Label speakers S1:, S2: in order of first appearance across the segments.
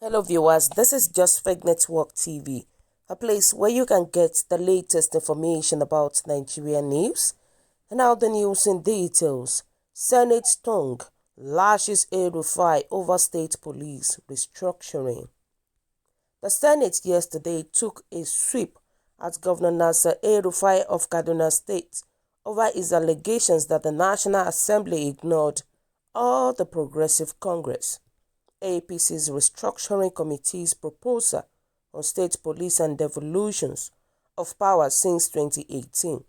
S1: Hello viewers, this is Just Fake Network TV, a place where you can get the latest information about Nigerian news. And now the news in details. Senate tongue lashes El-Rufai over state police restructuring. The Senate yesterday took a sweep at Governor Nasir El-Rufai of Kaduna State over his allegations that the National Assembly ignored all the Progressive Congress, APC's restructuring committee's proposal on state police and devolutions of power since 2018.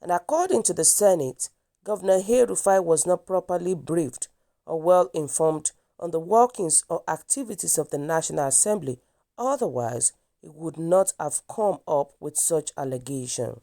S1: And according to the Senate, Governor El-Rufai was not properly briefed or well informed on the workings or activities of the National Assembly. Otherwise, he would not have come up with such allegation.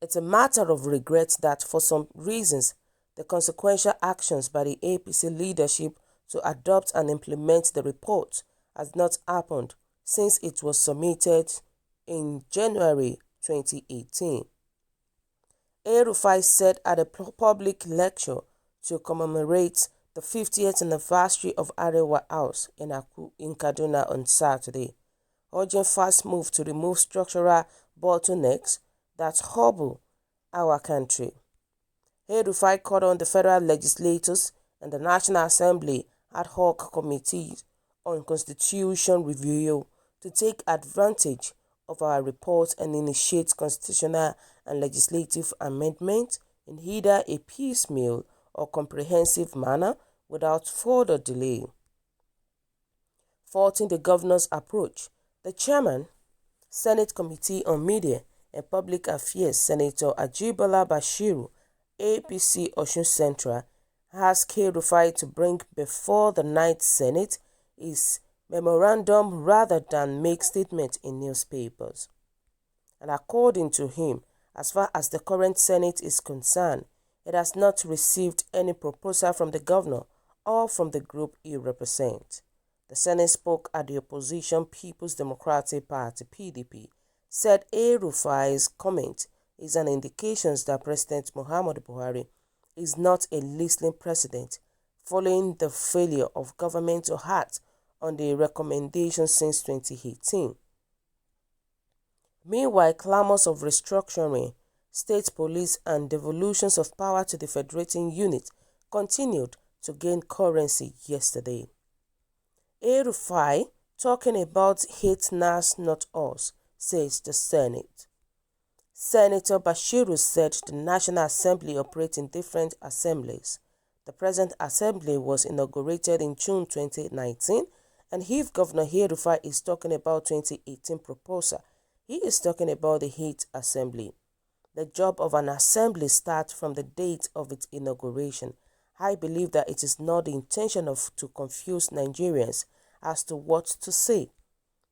S1: It's a matter of regret that for some reasons, the consequential actions by the APC leadership to adopt and implement the report has not happened since it was submitted in January 2018. El-Rufai said at a public lecture to commemorate the 50th anniversary of Arewa House in Kaduna on Saturday, urging fast move to remove structural bottlenecks that hobble our country. El-Rufai called on the federal legislators and the National Assembly ad hoc committees on constitution review to take advantage of our report and initiate constitutional and legislative amendments in either a piecemeal or comprehensive manner without further delay. Faulting the governor's approach, the chairman, Senate Committee on Media and Public Affairs, Senator Ajibola Bashiru, APC Osun Central, asked El-Rufai to bring before the Ninth Senate his memorandum rather than make statements in newspapers. And according to him, as far as the current Senate is concerned, it has not received any proposal from the governor or from the group he represents. The Senate spoke at the opposition People's Democratic Party (PDP) said El-Rufai's comment is an indication that President Muhammadu Buhari is not a listening president, following the failure of government to act on the recommendations since 2018. Meanwhile, clamors of restructuring, state police and devolutions of power to the federating unit continued to gain currency yesterday. El-Rufai, talking about hate nas not us, says the Senate. Senator Bashiru said the National Assembly operates in different assemblies. The present assembly was inaugurated in June 2019, and if Governor El-Rufai is talking about 2018 proposal, he is talking about the 8th assembly. The job of an assembly starts from the date of its inauguration. I believe that it is not the intention to confuse Nigerians as to what to say.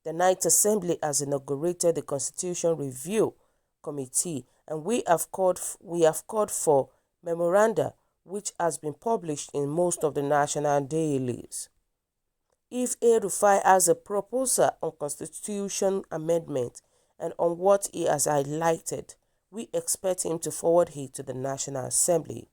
S1: The 9th assembly has inaugurated the Constitution Review Committee, and we have called for memoranda which has been published in most of the national dailies. If El-Rufai has a proposal on constitution amendment and on what he has highlighted, we expect him to forward it to the National Assembly.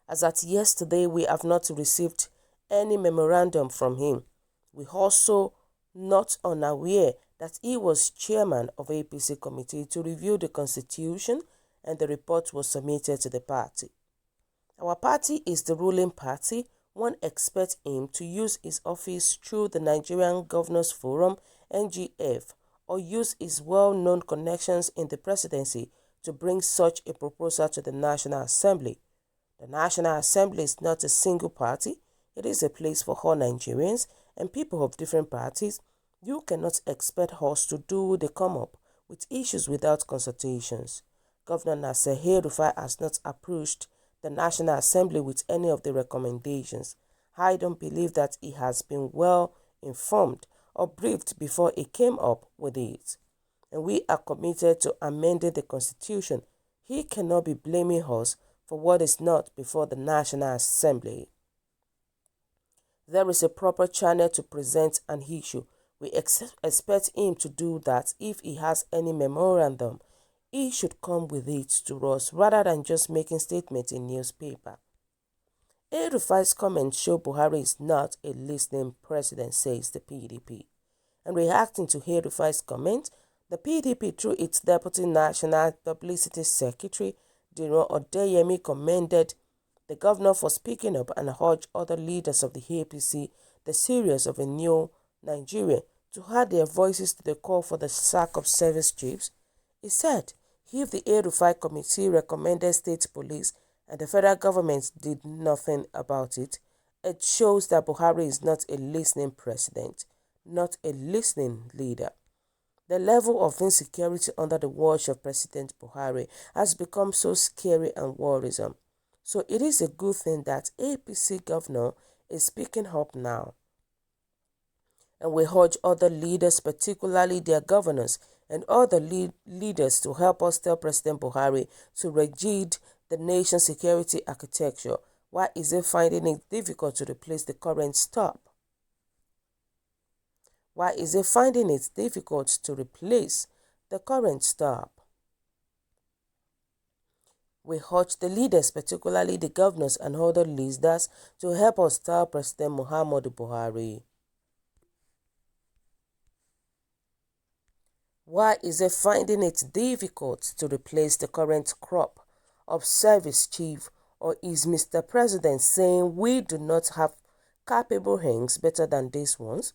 S1: As at yesterday, we have not received any memorandum from him. We also not unaware that he was chairman of APC committee to review the constitution, and the report was submitted to the party. Our party is the ruling party. One expects him to use his office through the Nigerian Governors Forum (NGF) or use his well-known connections in the presidency to bring such a proposal to the National Assembly. The National Assembly is not a single party. It is a place for all Nigerians and people of different parties. You cannot expect us to do the come-up with issues without consultations. Governor Nasir El-Rufai has not approached the National Assembly with any of the recommendations. I don't believe that he has been well informed or briefed before he came up with it. And we are committed to amending the Constitution. He cannot be blaming us for what is not before the National Assembly. There is a proper channel to present an issue. We expect him to do that. If he has any memorandum, he should come with it to us rather than just making statements in newspaper. El-Rufai's comments show Buhari is not a listening president, says the PDP. And reacting to El-Rufai's comment, the PDP, through its Deputy National Publicity Secretary, Dino Odeyemi, commended the governor for speaking up and urged other leaders of the APC, the series of a new Nigeria, to add their voices to the call for the sack of service chiefs. He said, if the El-Rufai committee recommended state police and the federal government did nothing about it, it shows that Buhari is not a listening president, not a listening leader. The level of insecurity under the watch of President Buhari has become so scary and worrisome. So it is a good thing that APC governor is speaking up now. And we urge other leaders, particularly their governors and other leaders, to help us tell President Buhari to rejig the nation's security architecture. Why is he finding it difficult to replace the current STOP? Why is he finding it difficult to replace the current STOP? We urge the leaders, particularly the governors and other leaders, to help us tell President Muhammadu Buhari. Why is he finding it difficult to replace the current crop of service chief, or is Mr. President saying we do not have capable hands better than these ones?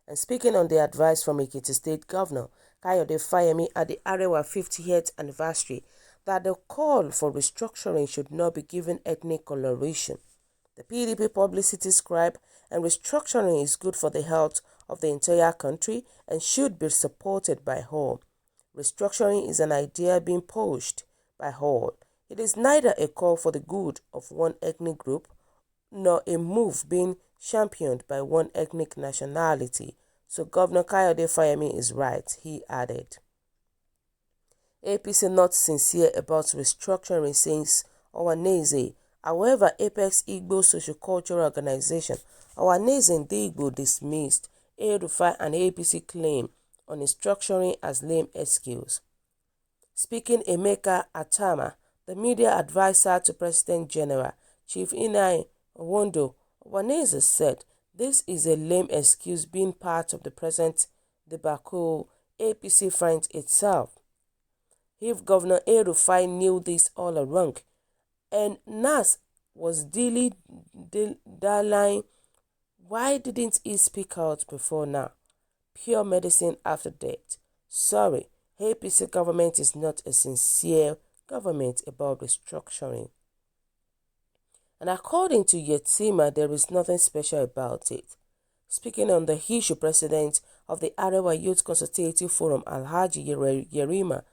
S1: And speaking on the advice from Ekiti State Governor Kayode Fayemi at the Arewa 50th anniversary, that the call for restructuring should not be given ethnic coloration. The PDP publicity scribe, and restructuring is good for the health of the entire country and should be supported by all. Restructuring is an idea being pushed by all. It is neither a call for the good of one ethnic group nor a move being championed by one ethnic nationality. So Governor Kayode Fayemi is right, he added. APC not sincere about restructuring, says Ohanaeze. However, Apex Igbo Sociocultural Organization, Ohanaeze Igbo, dismissed El-Rufai and APC claim on restructuring as lame excuse. Speaking Emeka Atama, the media advisor to President General Chief Inai Owondo, Ohanaeze said this is a lame excuse being part of the present debacle APC finds itself. If Governor El-Rufai knew this all along, and NAS was dilly why didn't he speak out before now? Pure medicine after death. Sorry, APC government is not a sincere government about restructuring. And according to Yetima, there is nothing special about it. Speaking on the issue, President of the Arewa Youth Consultative Forum, Alhaji Yerima,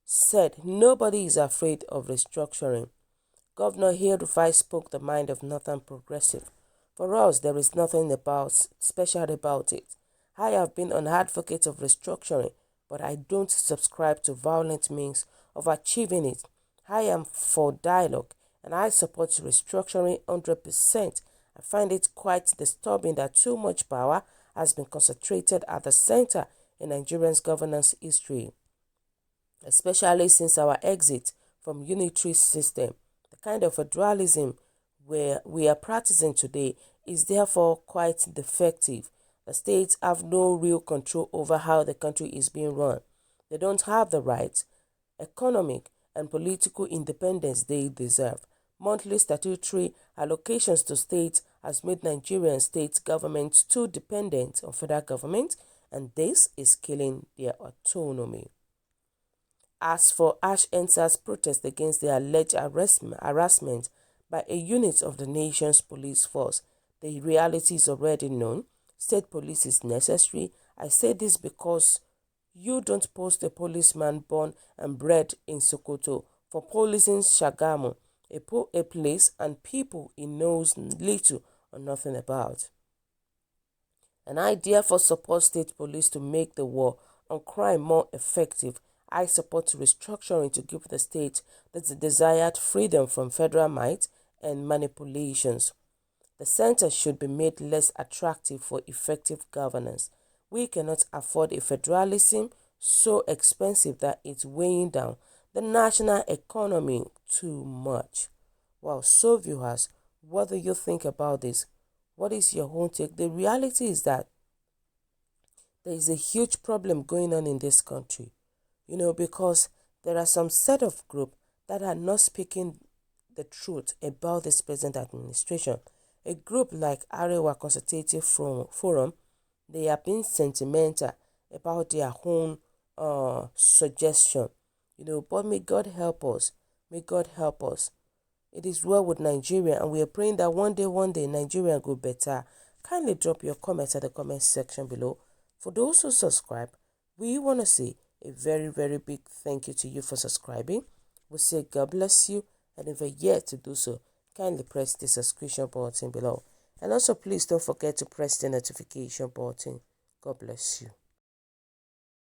S1: said nobody is afraid of restructuring. Governor El-Rufai spoke the mind of Northern Progressive. For us, there is nothing special about it. I have been an advocate of restructuring, but I don't subscribe to violent means of achieving it. I am for dialogue, and I support restructuring 100%. I find it quite disturbing that too much power has been concentrated at the center in Nigeria's governance history, especially since our exit from unitary system. The kind of federalism we are practicing today is therefore quite defective. The states have no real control over how the country is being run. They don't have the rights, economic and political independence they deserve. Monthly statutory allocations to states has made Nigerian state governments too dependent on federal government, and this is killing their autonomy. As for Ash Ensa's protest against the alleged harassment by a unit of the nation's police force, the reality is already known. State police is necessary. I say this because you don't post a policeman born and bred in Sokoto for policing Shagamu, a place and people he knows little or nothing about. And I therefore support state police to make the war on crime more effective. I support restructuring to give the state the desired freedom from federal might and manipulations. The center should be made less attractive for effective governance. We cannot afford a federalism so expensive that it's weighing down the national economy too much. Well, so viewers, What do you think about this? What is your own take? The reality is that there is a huge problem going on in this country, because there are some set of group that are not speaking the truth about this present administration. A group like Arewa Consultative Forum, they are being sentimental about their own suggestion, but may God help us. May God help us. It is well with Nigeria, and we are praying that one day, Nigeria will go better. Kindly drop your comments at the comment section below. For those who subscribe, we want to say a very, very big thank you to you for subscribing. We say God bless you, and if you're yet to do so, kindly press the subscription button below. And also, please don't forget to press the notification button. God bless you.